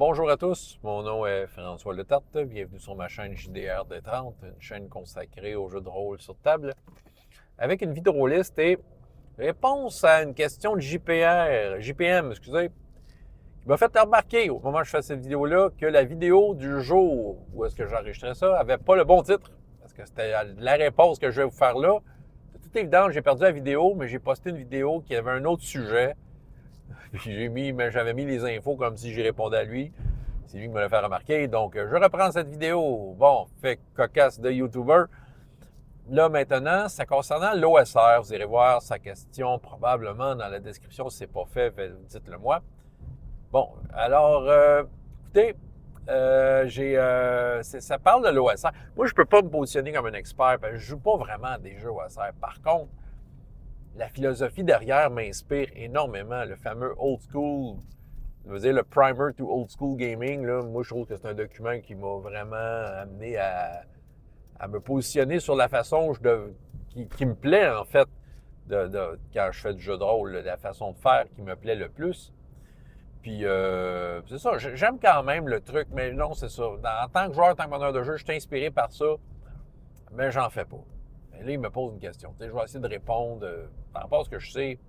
Bonjour à tous, mon nom est François Letarte, bienvenue sur ma chaîne JDR D30, une chaîne consacrée aux jeux de rôle sur table, avec une vidéoliste et réponse à une question de JPM, excusez, qui m'a fait remarquer au moment où je fais cette vidéo-là que la vidéo du jour où est-ce que j'enregistrais ça avait pas le bon titre, parce que c'était la réponse que je vais vous faire là. De toute évidence, j'ai perdu la vidéo, mais j'ai posté une vidéo qui avait un autre sujet. Puis j'avais mis les infos comme si j'y répondais à lui. C'est lui qui me l'a fait remarquer. Donc, je reprends cette vidéo. Bon, fait cocasse de YouTuber. Là, maintenant, ça concernant l'OSR. Vous irez voir sa question probablement dans la description. Si ce n'est pas fait, dites-le moi. Bon, alors, écoutez, ça parle de l'OSR. Moi, je ne peux pas me positionner comme un expert parce que je ne joue pas vraiment à des jeux OSR. Par contre, la philosophie derrière m'inspire énormément. Le fameux old school, je veux dire, le primer to old school gaming, là, moi, je trouve que c'est un document qui m'a vraiment amené à me positionner sur la façon qui me plaît, en fait, quand je fais du jeu de rôle, la façon de faire qui me plaît le plus. Puis, c'est ça, j'aime quand même le truc, mais non, c'est ça. En tant que joueur, en tant que meneur de jeu, je suis inspiré par ça, mais j'en fais pas. Et là, il me pose une question. Tu sais, je vais essayer de répondre par rapport à ce que je sais.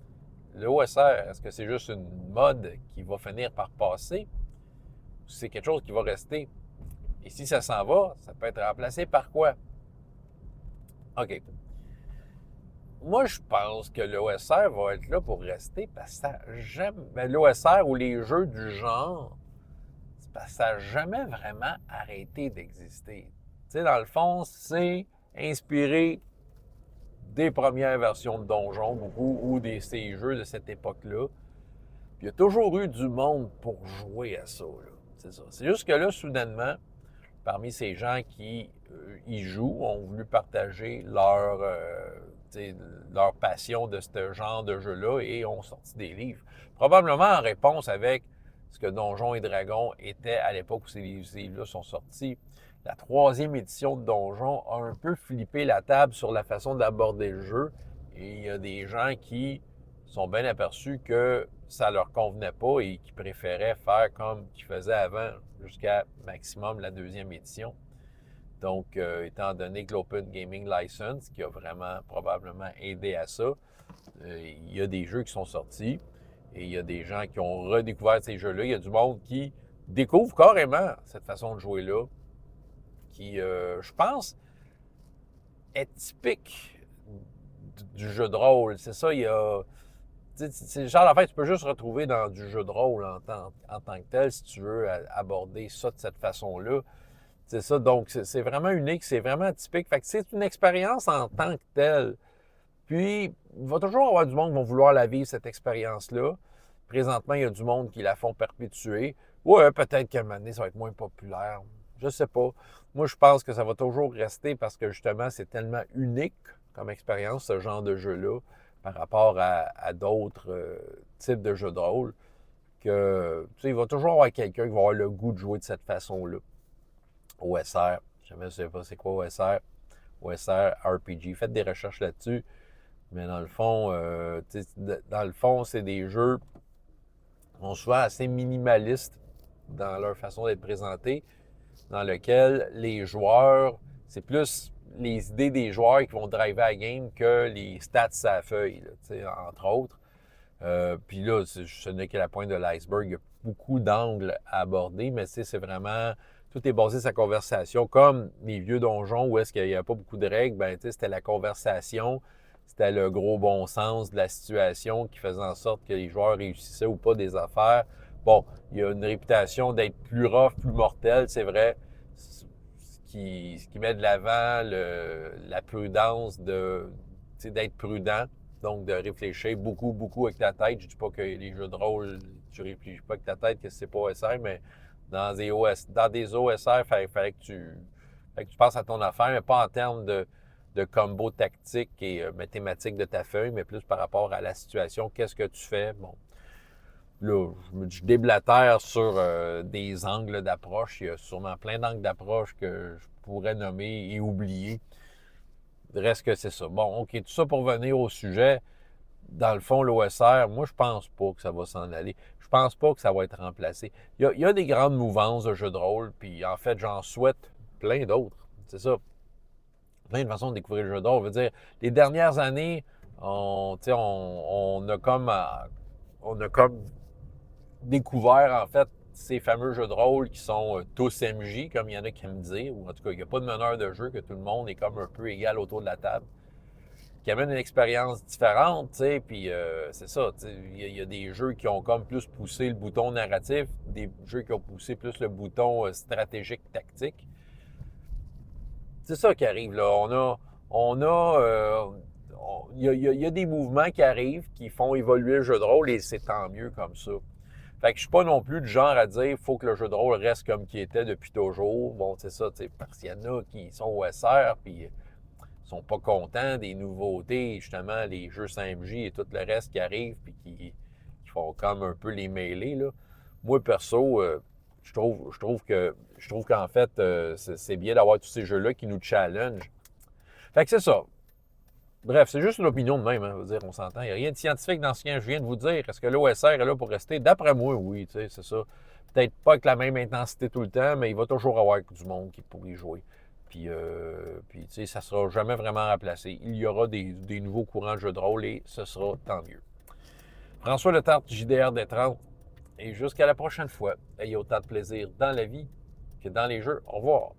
Le OSR, est-ce que c'est juste une mode qui va finir par passer ou c'est quelque chose qui va rester? Et si ça s'en va, ça peut être remplacé par quoi? OK. Moi, je pense que l'OSR va être là pour rester parce que ça jamais. L'OSR ou les jeux du genre, c'est parce que ça n'a jamais vraiment arrêté d'exister. Tu sais, dans le fond, c'est inspiré des premières versions de Donjons, beaucoup, ou ces jeux de cette époque-là. Puis il y a toujours eu du monde pour jouer à ça, là. C'est ça. C'est juste que là, soudainement, parmi ces gens qui y jouent, ont voulu partager leur passion de ce genre de jeu-là et ont sorti des livres. Probablement en réponse avec ce que Donjons et Dragons était à l'époque où ces livres-là sont sortis. La troisième édition de Donjons a un peu flippé la table sur la façon d'aborder le jeu. Et il y a des gens qui sont bien aperçus que ça leur convenait pas et qui préféraient faire comme qu'ils faisaient avant jusqu'à maximum la deuxième édition. Donc, étant donné que l'Open Gaming License, qui a vraiment probablement aidé à ça, il y a des jeux qui sont sortis et il y a des gens qui ont redécouvert ces jeux-là. Il y a du monde qui découvre carrément cette façon de jouer-là, qui, je pense, est typique du jeu de rôle. C'est ça, il y a... C'est le genre d'affaire que tu peux juste retrouver dans du jeu de rôle en tant que tel, si tu veux aborder ça de cette façon-là. C'est ça, donc c'est vraiment unique, c'est vraiment typique. Fait que c'est une expérience en tant que telle. Puis, il va toujours y avoir du monde qui va vouloir la vivre, cette expérience-là. Présentement, il y a du monde qui la font perpétuer. Ouais, peut-être qu'à un moment donné, ça va être moins populaire. Je sais pas. Moi, je pense que ça va toujours rester parce que justement, c'est tellement unique comme expérience, ce genre de jeu-là, par rapport à d'autres types de jeux de rôle, que, tu sais, il va toujours y avoir quelqu'un qui va avoir le goût de jouer de cette façon-là. OSR, je ne sais pas c'est quoi OSR. OSR, RPG, faites des recherches là-dessus. Mais dans le fond, c'est des jeux qui sont souvent assez minimalistes dans leur façon d'être présentés, dans lequel les joueurs, c'est plus les idées des joueurs qui vont driver la game que les stats à la feuille, là, entre autres. Puis là, ce n'est que la pointe de l'iceberg. Il y a beaucoup d'angles à aborder, mais c'est vraiment... Tout est basé sur la conversation. Comme les vieux donjons où est-ce qu'il n'y a pas beaucoup de règles, ben, c'était la conversation, c'était le gros bon sens de la situation qui faisait en sorte que les joueurs réussissaient ou pas des affaires. Bon, il y a une réputation d'être plus rough, plus mortel, c'est vrai, ce qui met de l'avant la prudence d'être prudent, donc de réfléchir beaucoup, beaucoup avec ta tête. Je ne dis pas que les jeux de rôle, tu réfléchis pas avec ta tête, que c'est pas OSR, mais dans des OSR, il fallait que tu penses à ton affaire, mais pas en termes de combo tactique et mathématique de ta feuille, mais plus par rapport à la situation, qu'est-ce que tu fais. Bon, là, je déblatère sur des angles d'approche. Il y a sûrement plein d'angles d'approche que je pourrais nommer et oublier. Reste que c'est ça. Bon, OK, tout ça pour venir au sujet. Dans le fond, l'OSR, moi, je pense pas que ça va s'en aller. Je pense pas que ça va être remplacé. Il y a des grandes mouvances de jeux de rôle, puis en fait, j'en souhaite plein d'autres. C'est ça. Plein de façons de découvrir le jeu de rôle. Je veux dire, les dernières années, on a comme découvert, en fait, ces fameux jeux de rôle qui sont tous MJ, comme il y en a qui aiment dire, ou en tout cas, il n'y a pas de meneur de jeu, que tout le monde est comme un peu égal autour de la table, qui amène une expérience différente, tu sais, puis c'est ça, tu sais, il y a des jeux qui ont comme plus poussé le bouton narratif, des jeux qui ont poussé plus le bouton stratégique, tactique. C'est ça qui arrive, là. Il y a des mouvements qui arrivent, qui font évoluer le jeu de rôle, et c'est tant mieux comme ça. Fait que je suis pas non plus du genre à dire il faut que le jeu de rôle reste comme qu'il était depuis toujours. Bon, c'est ça, tu sais, parce qu'il y en a qui sont OSR, puis sont pas contents des nouveautés, justement, les jeux 5J et tout le reste qui arrivent, puis qui font comme un peu les mêlés, là. Moi, perso, je trouve qu'en fait, c'est bien d'avoir tous ces jeux-là qui nous challengent. Fait que c'est ça. Bref, c'est juste une opinion de même, hein, je veux dire, on s'entend. Il n'y a rien de scientifique dans ce que je viens de vous dire. Est-ce que l'OSR est là pour rester? D'après moi, oui, tu sais, c'est ça. Peut-être pas avec la même intensité tout le temps, mais il va toujours avoir du monde qui pourrait y jouer. Puis tu sais, ça ne sera jamais vraiment remplacé. Il y aura des nouveaux courants de jeux de rôle et ce sera tant mieux. François Letarte, JDR des 30, et jusqu'à la prochaine fois, ayez autant de plaisir dans la vie que dans les jeux. Au revoir.